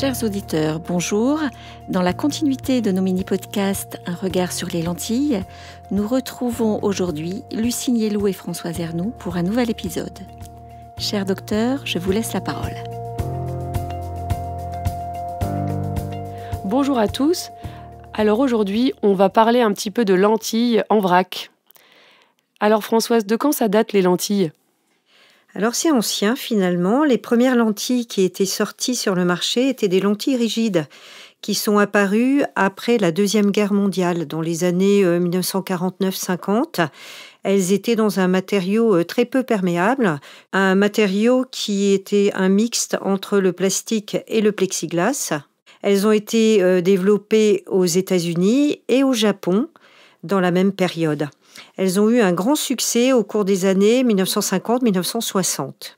Chers auditeurs, bonjour. Dans la continuité de nos mini-podcasts Un regard sur les lentilles, nous retrouvons aujourd'hui Lucie Niellou et Françoise Ernoult pour un nouvel épisode. Cher docteur, je vous laisse la parole. Bonjour à tous. Alors aujourd'hui, on va parler un petit peu de lentilles en vrac. Alors Françoise, de quand ça date les lentilles ? Alors c'est ancien finalement. Les premières lentilles qui étaient sorties sur le marché étaient des lentilles rigides qui sont apparues après la Deuxième Guerre mondiale, dans les années 1949-50. Elles étaient dans un matériau très peu perméable, un matériau qui était un mixte entre le plastique et le plexiglas. Elles ont été développées aux États-Unis et au Japon dans la même période. Elles ont eu un grand succès au cours des années 1950-1960.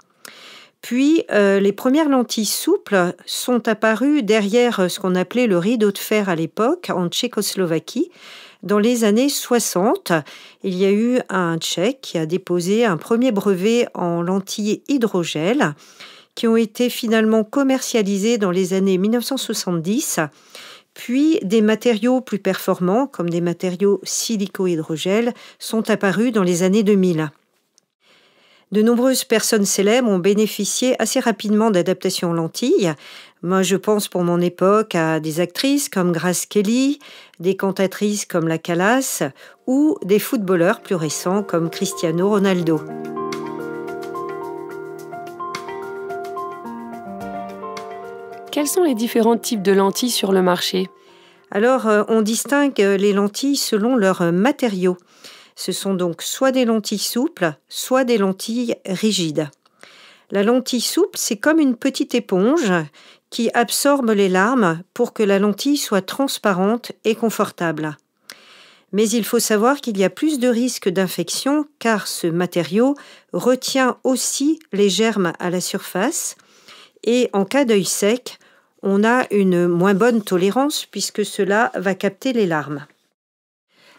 Puis, les premières lentilles souples sont apparues derrière ce qu'on appelait le rideau de fer à l'époque, en Tchécoslovaquie. Dans les années 60, il y a eu un Tchèque qui a déposé un premier brevet en lentilles hydrogel, qui ont été finalement commercialisées dans les années 1970. Puis, des matériaux plus performants, comme des matériaux silico-hydrogel, sont apparus dans les années 2000. De nombreuses personnes célèbres ont bénéficié assez rapidement d'adaptations lentilles. Moi, je pense pour mon époque à des actrices comme Grace Kelly, des cantatrices comme La Calas ou des footballeurs plus récents comme Cristiano Ronaldo. Quels sont les différents types de lentilles sur le marché ? Alors, on distingue les lentilles selon leurs matériaux. Ce sont donc soit des lentilles souples, soit des lentilles rigides. La lentille souple, c'est comme une petite éponge qui absorbe les larmes pour que la lentille soit transparente et confortable. Mais il faut savoir qu'il y a plus de risques d'infection car ce matériau retient aussi les germes à la surface et en cas d'œil sec, on a une moins bonne tolérance puisque cela va capter les larmes.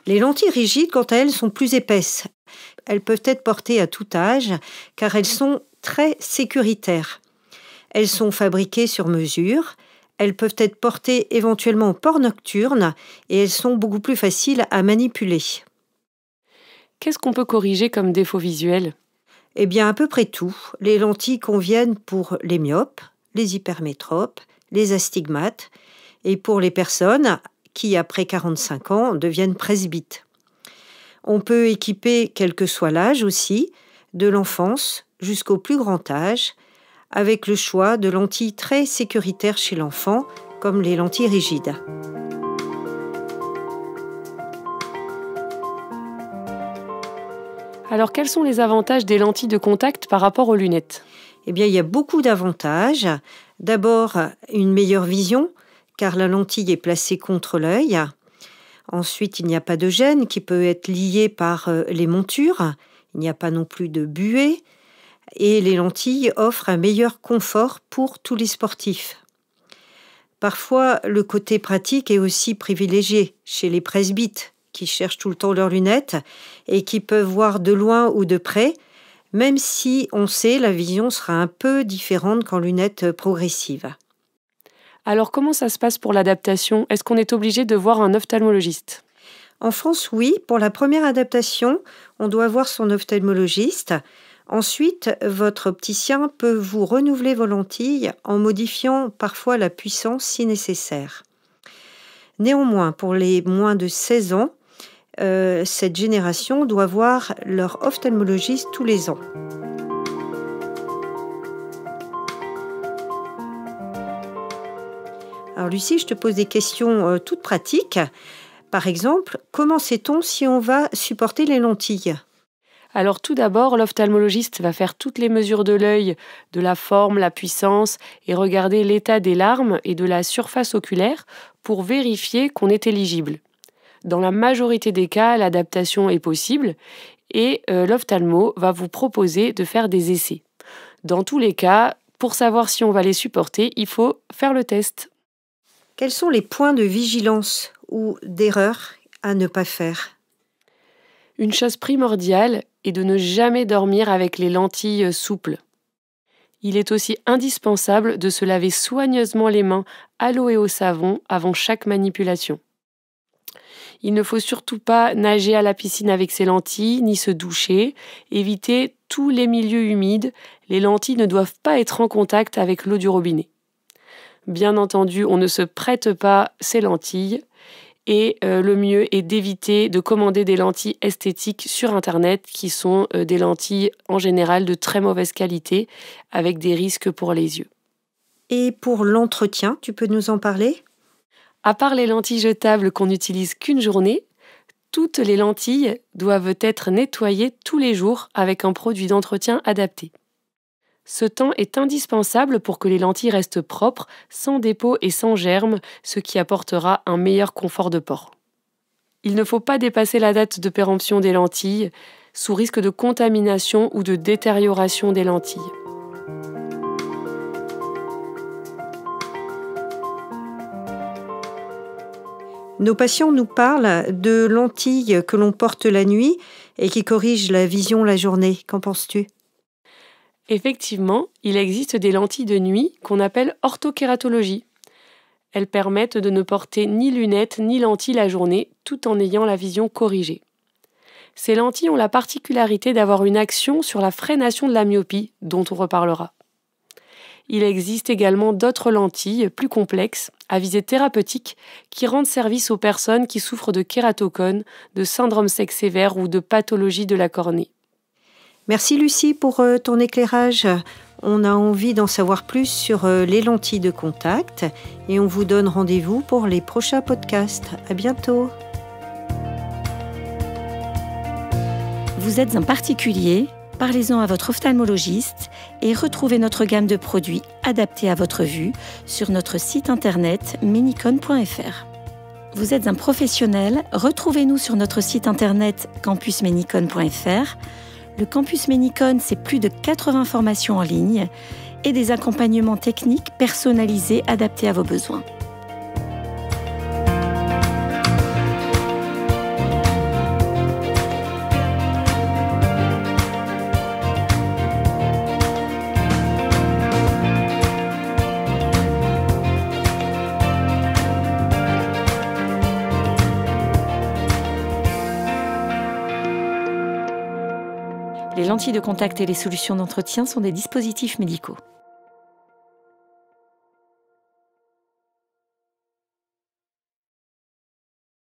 Les lentilles rigides, quant à elles, sont plus épaisses. Elles peuvent être portées à tout âge car elles sont très sécuritaires. Elles sont fabriquées sur mesure, elles peuvent être portées éventuellement au port nocturne et elles sont beaucoup plus faciles à manipuler. Qu'est-ce qu'on peut corriger comme défaut visuel ? Eh bien, à peu près tout. Les lentilles conviennent pour les myopes, les hypermétropes, les astigmates et pour les personnes qui, après 45 ans, deviennent presbytes. On peut équiper, quel que soit l'âge aussi, de l'enfance jusqu'au plus grand âge, avec le choix de lentilles très sécuritaires chez l'enfant, comme les lentilles rigides. Alors, quels sont les avantages des lentilles de contact par rapport aux lunettes ? Eh bien, il y a beaucoup d'avantages. D'abord, une meilleure vision, car la lentille est placée contre l'œil. Ensuite, il n'y a pas de gêne qui peut être lié par les montures. Il n'y a pas non plus de buée. Et les lentilles offrent un meilleur confort pour tous les sportifs. Parfois, le côté pratique est aussi privilégié chez les presbytes, qui cherchent tout le temps leurs lunettes et qui peuvent voir de loin ou de près, même si on sait la vision sera un peu différente qu'en lunettes progressives. Alors comment ça se passe pour l'adaptation ? Est-ce qu'on est obligé de voir un ophtalmologiste ? En France, oui. Pour la première adaptation, on doit voir son ophtalmologiste. Ensuite, votre opticien peut vous renouveler vos lentilles en modifiant parfois la puissance si nécessaire. Néanmoins, pour les moins de 16 ans, cette génération doit voir leur ophtalmologiste tous les ans. Alors Lucie, je te pose des questions toutes pratiques. Par exemple, comment sait-on si on va supporter les lentilles ? Alors tout d'abord, l'ophtalmologiste va faire toutes les mesures de l'œil, de la forme, la puissance, et regarder l'état des larmes et de la surface oculaire pour vérifier qu'on est éligible. Dans la majorité des cas, l'adaptation est possible et l'ophtalmo va vous proposer de faire des essais. Dans tous les cas, pour savoir si on va les supporter, il faut faire le test. Quels sont les points de vigilance ou d'erreur à ne pas faire ? Une chose primordiale est de ne jamais dormir avec les lentilles souples. Il est aussi indispensable de se laver soigneusement les mains à l'eau et au savon avant chaque manipulation. Il ne faut surtout pas nager à la piscine avec ses lentilles, ni se doucher. Évitez tous les milieux humides. Les lentilles ne doivent pas être en contact avec l'eau du robinet. Bien entendu, on ne se prête pas ses lentilles. Et le mieux est d'éviter de commander des lentilles esthétiques sur Internet qui sont des lentilles en général de très mauvaise qualité avec des risques pour les yeux. Et pour l'entretien, tu peux nous en parler ? À part les lentilles jetables qu'on n'utilise qu'une journée, toutes les lentilles doivent être nettoyées tous les jours avec un produit d'entretien adapté. Ce temps est indispensable pour que les lentilles restent propres, sans dépôt et sans germes, ce qui apportera un meilleur confort de port. Il ne faut pas dépasser la date de péremption des lentilles, sous risque de contamination ou de détérioration des lentilles. Nos patients nous parlent de lentilles que l'on porte la nuit et qui corrigent la vision la journée. Qu'en penses-tu ? Effectivement, il existe des lentilles de nuit qu'on appelle orthokératologie. Elles permettent de ne porter ni lunettes ni lentilles la journée tout en ayant la vision corrigée. Ces lentilles ont la particularité d'avoir une action sur la freination de la myopie, dont on reparlera. Il existe également d'autres lentilles plus complexes, à visée thérapeutique, qui rendent service aux personnes qui souffrent de kératocone, de syndrome sec sévère ou de pathologie de la cornée. Merci Lucie pour ton éclairage. On a envie d'en savoir plus sur les lentilles de contact et on vous donne rendez-vous pour les prochains podcasts. À bientôt. Vous êtes un particulier ? Parlez-en à votre ophtalmologiste et retrouvez notre gamme de produits adaptés à votre vue sur notre site internet menicon.fr. Vous êtes un professionnel ? Retrouvez-nous sur notre site internet campusmenicon.fr. Le Campus Menicon, c'est plus de 80 formations en ligne et des accompagnements techniques personnalisés adaptés à vos besoins. Les lentilles de contact et les solutions d'entretien sont des dispositifs médicaux.